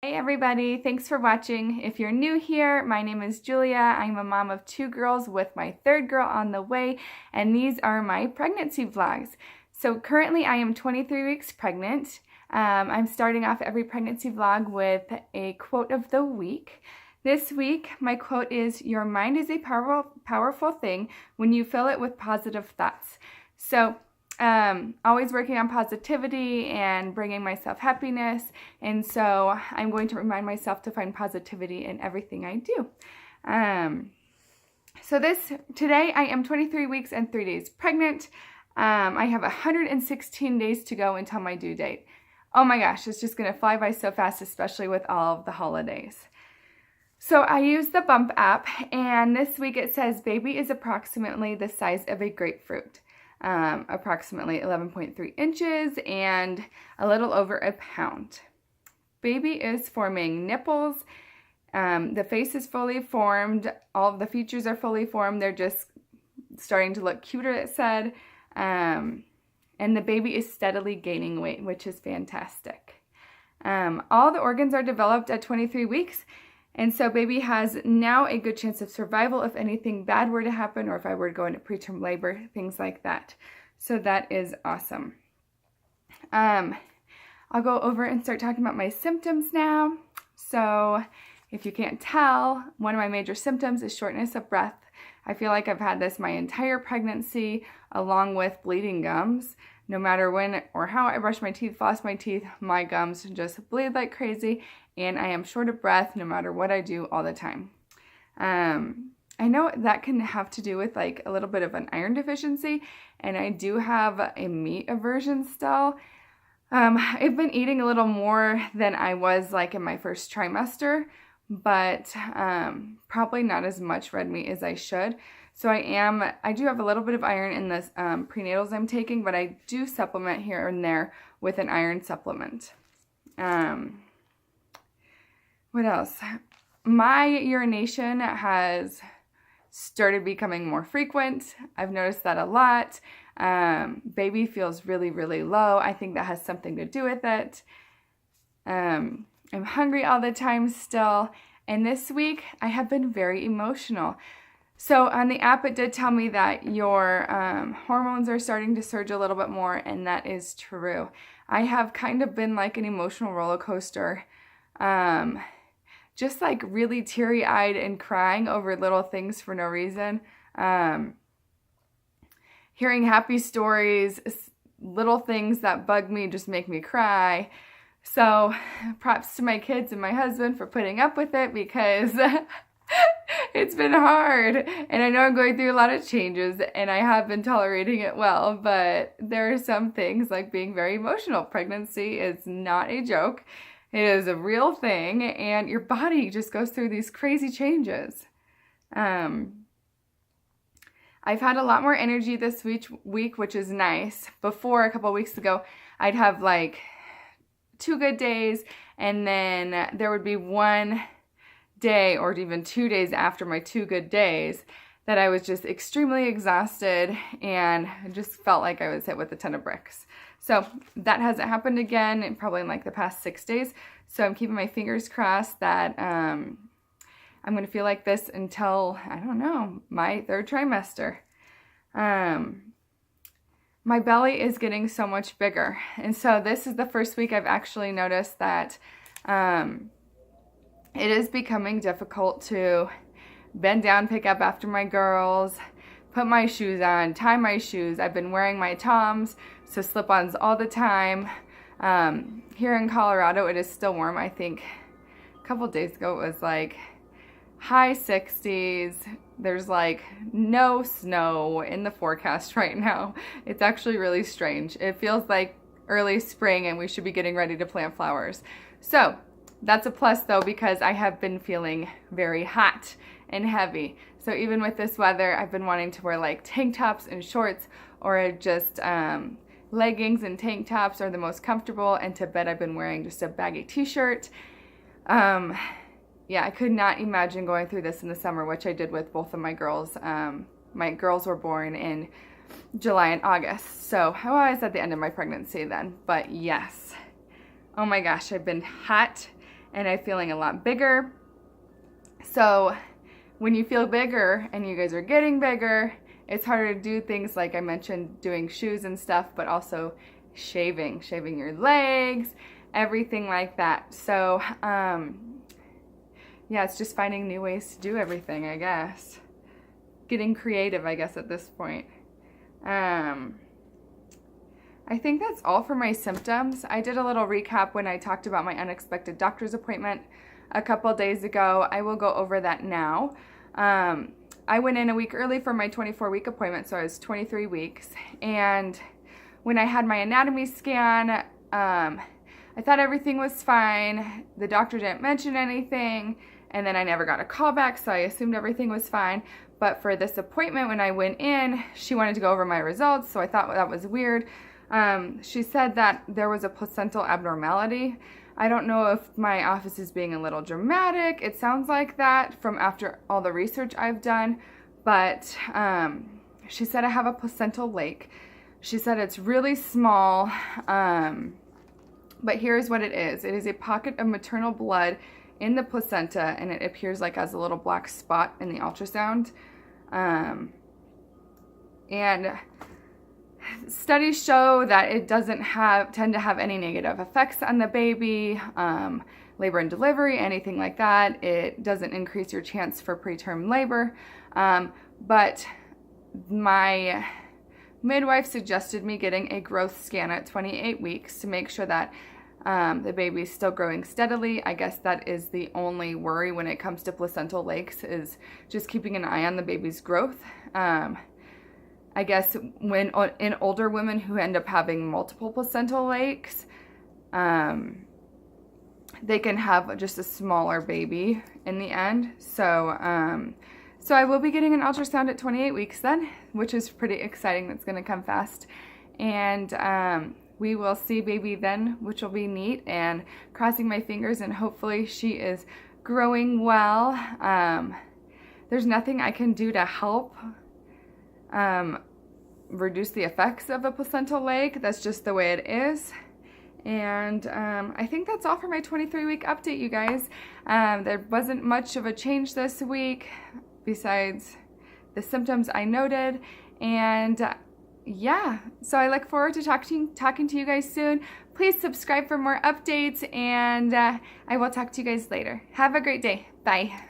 Hey everybody, thanks for watching. If you're new here, my name is Julia. I'm a mom of 2 girls with my 3rd girl on the way, and these are my pregnancy vlogs. So currently I am 23 weeks pregnant. I'm starting off every pregnancy vlog with a quote of the week. This week, my quote is, "Your mind is a powerful thing when you fill it with positive thoughts." So always working on positivity and bringing myself happiness, and so I'm going to remind myself to find positivity in everything I do. Today I am 23 weeks and 3 days pregnant. I have 116 days to go until my due date. Oh my gosh, it's just gonna fly by so fast, especially with all of the holidays. So I use the Bump app, and this week it says baby is approximately the size of a grapefruit. Approximately 11.3 inches and a little over a pound. Baby is forming nipples. The face is fully formed. All of the features are fully formed. They're just starting to look cuter, it said. And the baby is steadily gaining weight, which is fantastic. All the organs are developed at 23 weeks. And so baby has now a good chance of survival if anything bad were to happen, or if I were to go into preterm labor, things like that. So that is awesome. I'll go over and start talking about my symptoms now. So if you can't tell, one of my major symptoms is shortness of breath. I feel like I've had this my entire pregnancy, along with bleeding gums. No matter when or how I brush my teeth, floss my teeth, my gums just bleed like crazy, and I am short of breath no matter what I do all the time. I know that can have to do with like a little bit of an iron deficiency, and I do have a meat aversion still. I've been eating a little more than I was like in my first trimester, but probably not as much red meat as I should. So I do have a little bit of iron in the prenatals I'm taking, but I do supplement here and there with an iron supplement. What else? My urination has started becoming more frequent. I've noticed that a lot. Baby feels really, really low. I think that has something to do with it. I'm hungry all the time still. And this week, I have been very emotional. So on the app, it did tell me that your hormones are starting to surge a little bit more, and that is true. I have kind of been like an emotional roller coaster, just like really teary-eyed and crying over little things for no reason. Hearing happy stories, little things that bug me just make me cry. So props to my kids and my husband for putting up with it, because it's been hard, and I know I'm going through a lot of changes, and I have been tolerating it well, but there are some things like being very emotional. Pregnancy is not a joke. It is a real thing, and your body just goes through these crazy changes. I've had a lot more energy this week, which is nice. Before, a couple weeks ago, I'd have like 2 good days, and then there would be one day or even 2 days after my 2 good days that I was just extremely exhausted and just felt like I was hit with a ton of bricks. So that hasn't happened again probably in like the past 6 days. So I'm keeping my fingers crossed that I'm going to feel like this until, I don't know, my 3rd trimester. My belly is getting so much bigger. And so this is the first week I've actually noticed that it is becoming difficult to bend down, pick up after my girls, put my shoes on, tie my shoes. I've been wearing my Toms, so slip-ons all the time. Here in Colorado, it is still warm. I think a couple days ago it was like high 60s. There's like no snow in the forecast right now. It's actually really strange. It feels like early spring, and we should be getting ready to plant flowers. So that's a plus though, because I have been feeling very hot and heavy. So even with this weather, I've been wanting to wear like tank tops and shorts, or just leggings and tank tops are the most comfortable. And to bed, I've been wearing just a baggy t-shirt. Yeah, I could not imagine going through this in the summer, which I did with both of my girls. My girls were born in July and August. So I was at the end of my pregnancy then, but yes. Oh my gosh, I've been hot and I'm feeling a lot bigger. So when you feel bigger and you guys are getting bigger, it's harder to do things like I mentioned, doing shoes and stuff, but also shaving your legs, everything like that. So yeah, it's just finding new ways to do everything, I guess. Getting creative, I guess, at this point. I think that's all for my symptoms. I did a little recap when I talked about my unexpected doctor's appointment a couple days ago. I will go over that now. I went in a week early for my 24-week appointment, so I was 23 weeks. And when I had my anatomy scan, I thought everything was fine. The doctor didn't mention anything, and then I never got a call back, so I assumed everything was fine. But for this appointment, when I went in, she wanted to go over my results, so I thought that was weird. She said that there was a placental abnormality. I don't know if my office is being a little dramatic. It sounds like that from after all the research I've done, but she said I have a placental lake. She said it's really small, but here's what it is. It is a pocket of maternal blood in the placenta, and it appears like as a little black spot in the ultrasound. And studies show that it doesn't tend to have any negative effects on the baby, labor and delivery, anything like that. It doesn't increase your chance for preterm labor. But my midwife suggested me getting a growth scan at 28 weeks to make sure that the baby is still growing steadily. I guess that is the only worry when it comes to placental lakes, is just keeping an eye on the baby's growth. I guess when in older women who end up having multiple placental lakes, they can have just a smaller baby in the end. So so I will be getting an ultrasound at 28 weeks then, which is pretty exciting. That's going to come fast. And we will see baby then, which will be neat, and crossing my fingers, and hopefully she is growing well. There's nothing I can do to help reduce the effects of a placental lake. That's just the way it is. And I think that's all for my 23-week update, you guys. There wasn't much of a change this week besides the symptoms I noted. And yeah, so I look forward to talking to you guys soon. Please subscribe for more updates, and I will talk to you guys later. Have a great day. Bye.